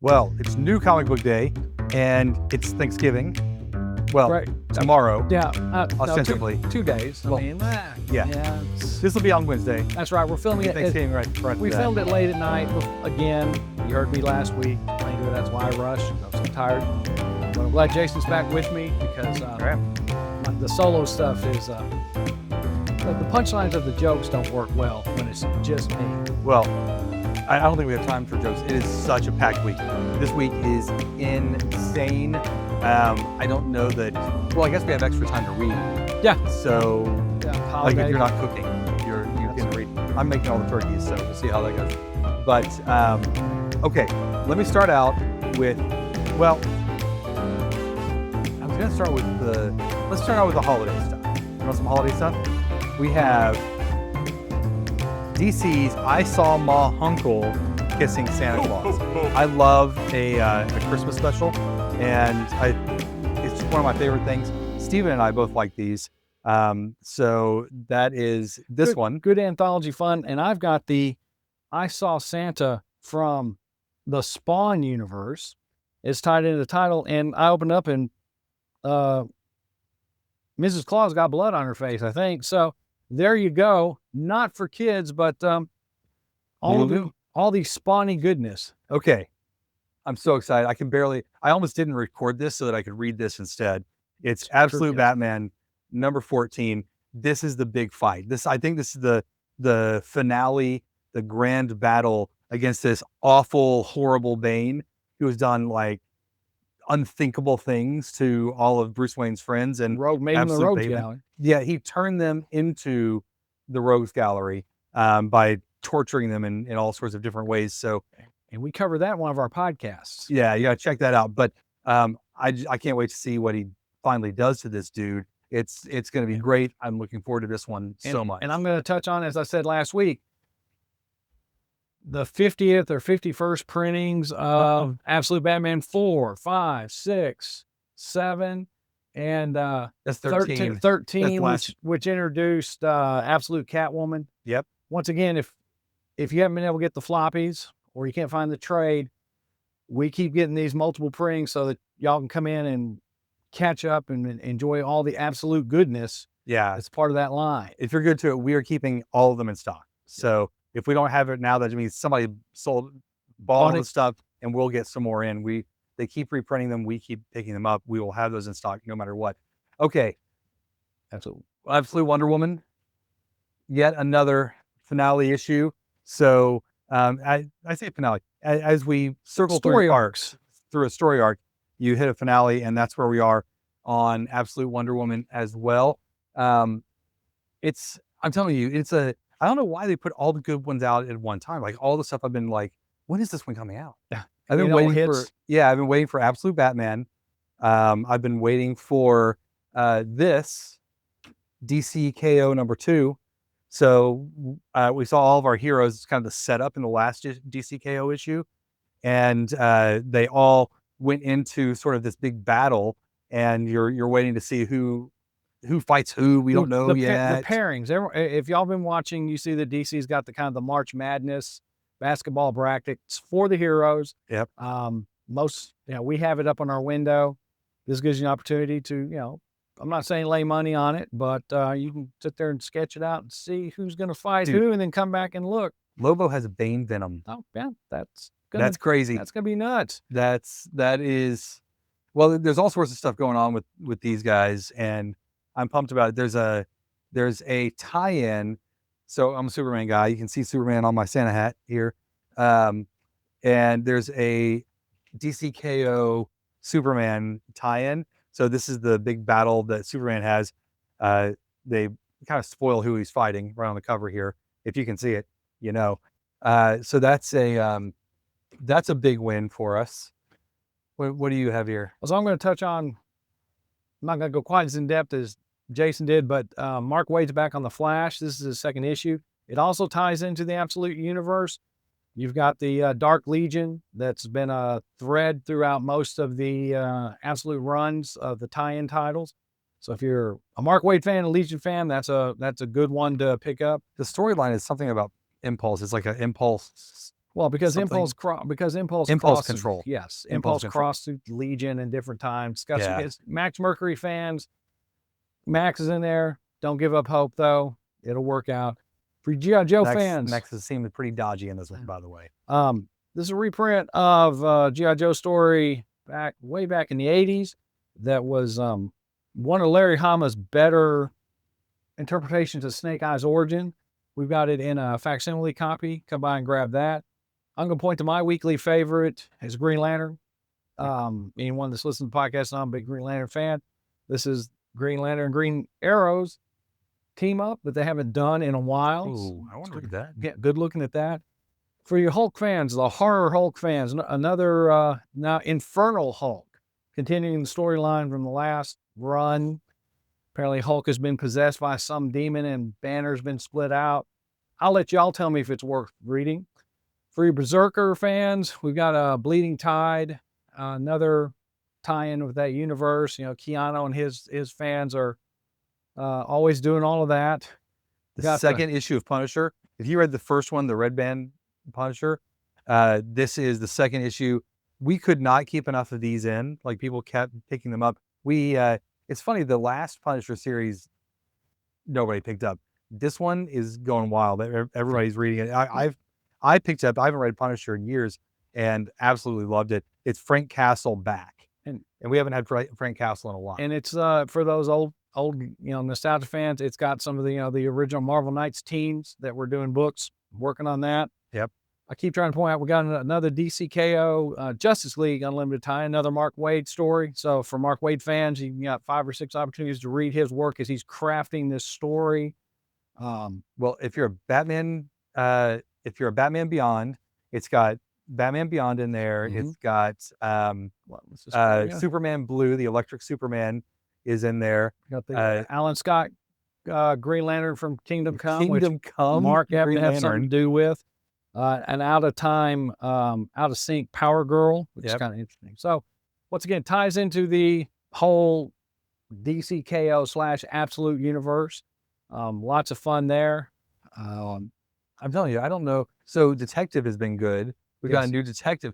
Well, it's New Comic Book Day, and it's Thanksgiving. Well, Right. tomorrow, Yeah. ostensibly. No, 2 days. Well, Yeah. This will be on Wednesday. That's right. We're filming it. Thanksgiving right We after filmed it late at night. Again, you heard me last week. That's why I rushed. I was so tired. But I'm glad Jason's back with me because the solo stuff is the punchlines of the jokes don't work well when it's just me. Well, I don't think we have time for jokes. It is such a packed week. This week is insane. I don't know that. Well, I guess we have extra time to read. Yeah. So, like holiday. if you're not cooking, you can read. I'm making all the turkeys, so we'll see how that goes. But okay, let me start out with. Well, I was gonna start with the. Let's start out with the holiday stuff. You want some holiday stuff? We have DC's I Saw Ma Hunkle Kissing Santa Claus. I love a Christmas special, and it's just one of my favorite things. Steven and I both like these. So that is this one. Good anthology fun. And I've got the I Saw Santa from the Spawn universe. It's tied into the title, and I opened up and Mrs. Claus got blood on her face, I think. So there you go. Not for kids, but all the spawny goodness. Okay. I'm so excited. I almost didn't record this so that I could read this instead. It's Absolute Batman number 14. This is the big fight. I think this is the finale, the grand battle against this awful, horrible Bane who has done like unthinkable things to all of Bruce Wayne's friends and made him the Rogues Gallery. Yeah, he turned them into the Rogues Gallery by torturing them in all sorts of different ways. So, and we covered that in one of our podcasts. Yeah, you got to check that out. But I can't wait to see what he finally does to this dude. It's going to be great. I'm looking forward to this one so much. And I'm going to touch on, as I said last week, the 50th or 51st printings of Absolute Batman 4, 5, 6, 7, and that's 13. 13, which introduced Absolute Catwoman. Yep. Once again, if you haven't been able to get the floppies or you can't find the trade, we keep getting these multiple printings so that y'all can come in and catch up and enjoy all the absolute goodness. Yeah, it's part of that line. If you're good to it, we are keeping all of them in stock. So if we don't have it now, that means somebody bought the stuff, and we'll get some more in. They keep reprinting them. We keep picking them up. We will have those in stock no matter what. Okay. Absolute Wonder Woman. Yet another finale issue. So I say finale. As we circle through a story arc, you hit a finale, and that's where we are on Absolute Wonder Woman as well. I'm telling you, I don't know why they put all the good ones out at one time. Like all the stuff I've been like, when is this one coming out? Yeah. I've been waiting for Absolute Batman. I've been waiting for this DCKO number 2. So we saw all of our heroes. It's kind of the setup in the last DCKO issue. And they all went into sort of this big battle, and you're waiting to see who fights who. We don't know yet. The pairings. If y'all been watching, you see that DC's got the kind of the March Madness basketball brackets for the heroes. Yep. We have it up on our window. This gives you an opportunity to, I'm not saying lay money on it, but you can sit there and sketch it out and see who's going to fight who, and then come back and look. Lobo has a Bane Venom. Oh yeah, that's crazy. That's gonna be nuts. That is. Well, there's all sorts of stuff going on with these guys, and I'm pumped about it. There's a tie-in. So I'm a Superman guy. You can see Superman on my Santa hat here. And there's a DCKO Superman tie-in. So this is the big battle that Superman has. They kind of spoil who he's fighting right on the cover here. If you can see it, so that's a big win for us. What do you have here? So I'm going to touch on, I'm not going to go quite as in depth as Jason did, but Mark Waid's back on the Flash. This is his second issue. It also ties into the Absolute universe. You've got the Dark Legion that's been a thread throughout most of the Absolute runs of the tie-in titles. So if you're a Mark Waid fan, a Legion fan, that's a good one to pick up. The storyline is something about impulse. It's like an impulse Well, because something- impulse Impulse crosses- control. Yes, Impulse impulse control. crossed through Legion in different times. Got some Yeah. it's Max Mercury fans. Max is in there. Don't give up hope though. It'll work out. For G.I. Joe fans, Max has seemed pretty dodgy in this one, by the way. this is a reprint of G.I. Joe story way back in the 80s. That was one of Larry Hama's better interpretations of Snake Eye's origin. We've got it in a facsimile copy. Come by and grab that. I'm going to point to my weekly favorite is Green Lantern. Anyone that's listening to the podcast, I'm a big Green Lantern fan. This is Green Lantern and Green Arrows team up that they haven't done in a while. Ooh, I want to read that. Yeah, good looking at that. For your Hulk fans, the horror Hulk fans, another now Infernal Hulk, continuing the storyline from the last run. Apparently Hulk has been possessed by some demon and Banner's been split out. I'll let y'all tell me if it's worth reading. For your Berserker fans, we've got a Bleeding Tide, another tie-in with that universe. You know, Keanu and his fans are always doing all of that. The second issue of Punisher. If you read the first one, the Red Band Punisher, this is the second issue. We could not keep enough of these in. Like, people kept picking them up. It's funny, the last Punisher series, nobody picked up. This one is going wild. Everybody's reading it. I picked up. I haven't read Punisher in years and absolutely loved it. It's Frank Castle back, and we haven't had Frank Castle in a while. And it's for those old nostalgia fans. It's got some of the original Marvel Knights teams that were doing books, working on that. Yep. I keep trying to point out we got another DCKO Justice League Unlimited tie, another Mark Waid story. So for Mark Waid fans, you got 5 or 6 opportunities to read his work as he's crafting this story. Well, if you're a Batman Beyond, it's got Batman Beyond in there. Mhm. It's got Superman Blue, the Electric Superman, is in there. Got the Alan Scott Green Lantern from Kingdom Come, which Come. Mark happened to have Green something to Lantern. do with. An Out of Time, Out of Sync Power Girl, which is Yep. kind of interesting. So once again, ties into the whole DCKO / Absolute universe. Lots of fun there. I'm telling you, I don't know. So Detective has been good. We've got a Yes. new Detective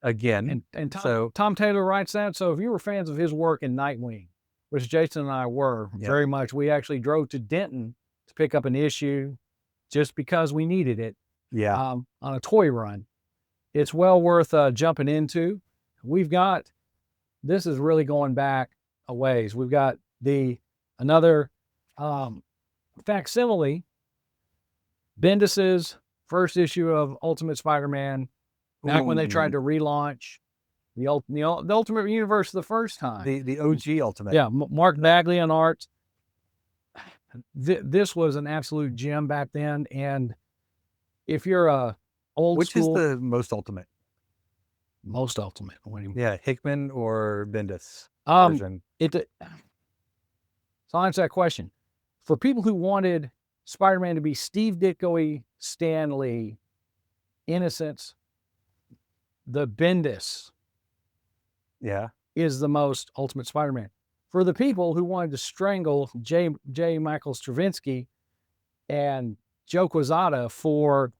again. And Tom Taylor writes that. So if you were fans of his work in Nightwing, which Jason and I were very much, we actually drove to Denton to pick up an issue just because we needed it. Yeah. On a toy run. It's well worth jumping into. This is really going back a ways. We've got another facsimile, Bendis's first issue of Ultimate Spider-Man, back when they tried to relaunch the Ultimate Universe the first time. The OG Ultimate. Yeah, Mark Bagley on art. This was an absolute gem back then, and if you're a old Which school, is the most ultimate? most ultimate. What do you mean? Yeah, Hickman or Bendis version. So I'll answer that question. For people who wanted Spider-Man to be Steve Ditko-y, Stan Lee, Innocence, the Bendis Yeah. is the most Ultimate Spider-Man. For the people who wanted to strangle J. Michael Straczynski and Joe Quesada for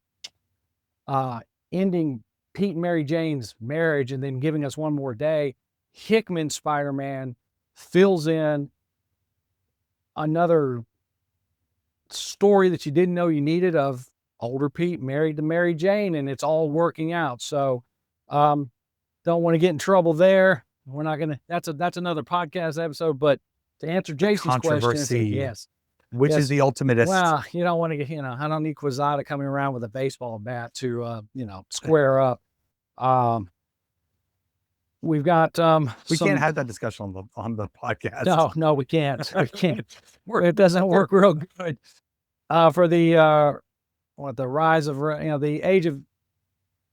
ending Pete and Mary Jane's marriage and then giving us one more day, Hickman Spider-Man fills in another story that you didn't know you needed of older Pete married to Mary Jane, and it's all working out. So don't want to get in trouble there. We're not gonna. That's another podcast episode. But to answer Jason's question, controversy. yes. Which is the ultimatest? Well, you don't want to get. I don't need Quesada coming around with a baseball bat to square up. We've got we can't have that discussion on the podcast. No, we can't. We can't. It doesn't work real good. For the rise of the age of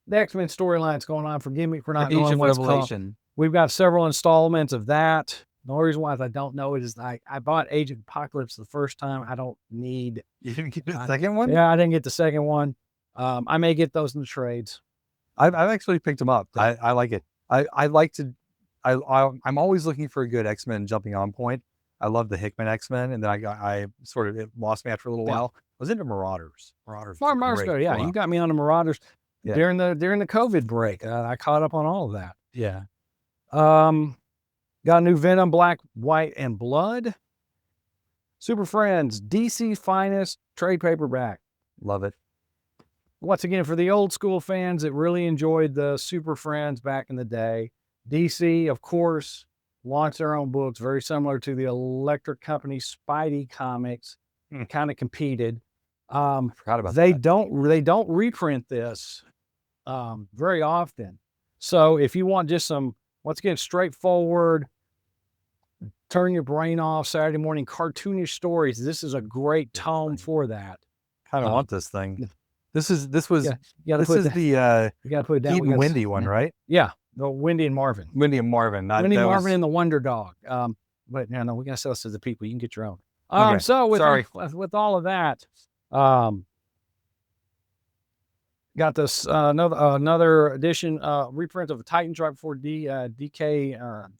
the X-Men storylines going on. Forgive me for not knowing what's called. We've got several installments of that. The only reason why I don't know it is I bought Age of Apocalypse the first time. I don't need. You didn't get the second one? Yeah, I didn't get the second one. I may get those in the trades. I've actually picked them up. I like it. I'm always looking for a good X-Men jumping on point. I love the Hickman X-Men, and then it lost me after a little while. I was into Marauders. Marauders, Good, yeah, you got me on the Marauders. Yeah. during the COVID break. I caught up on all of that. Yeah. Got a new Venom, Black, White, and Blood. Super Friends, DC's finest trade paperback. Love it. Once again, for the old school fans that really enjoyed the Super Friends back in the day, DC, of course, launched their own books, very similar to the Electric Company Spidey comics, kind of competed. Forgot about they that. don't reprint this very often. So if you want just some, once again, straightforward, turn your brain off Saturday morning cartoonish stories, this is a great tome for that. Kind of want this thing. This was You gotta this put is that, the you gotta put it down. Heat and Windy one, right? Yeah, the Wendy and Marvin. Wendy and Marvin. Not Wendy, that Marvin, was- and the Wonder Dog. But no, we gotta sell this to the people. You can get your own. Okay, So with sorry. with all of that, got this another edition reprint of Titans right before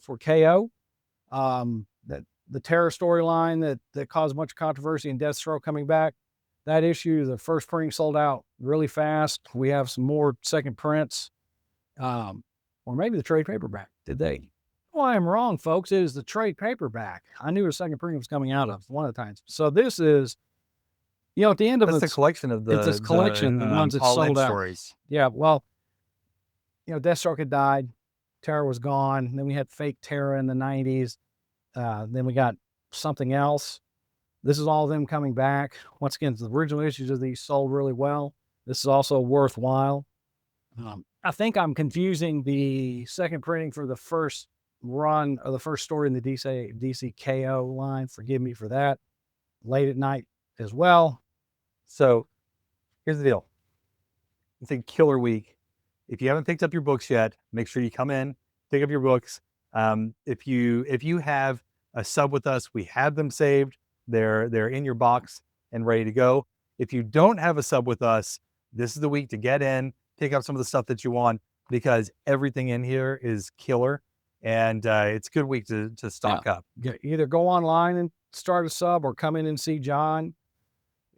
for KO. That the terror storyline that caused much controversy and Deathstroke coming back. That issue, the first printing sold out really fast. We have some more second prints, or maybe the trade paperback. Did they? Well, I am wrong, folks. It is the trade paperback. I knew a second printing was coming out of one of the times. So this is, at the end of That's the collection of the. it's this collection, the ones that all sold in out. stories. Yeah, well, Deathstroke had died. Terra was gone. Then we had fake Terra in the 90s. Then we got something else. This is all of them coming back. Once again, the original issues of these sold really well. This is also worthwhile. I think I'm confusing the second printing for the first run of the first story in the DCKO line. Forgive me for that. Late at night as well. So here's the deal. It's a killer week. If you haven't picked up your books yet, make sure you come in, pick up your books. If you have a sub with us, we have them saved. They're in your box and ready to go. If you don't have a sub with us, this is the week to get in, pick up some of the stuff that you want, because everything in here is killer, and it's a good week to stock up. Either go online and start a sub or come in and see John.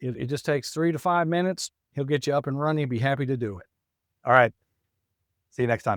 It just takes 3 to 5 minutes. He'll get you up and running. He'd be happy to do it. All right. See you next time.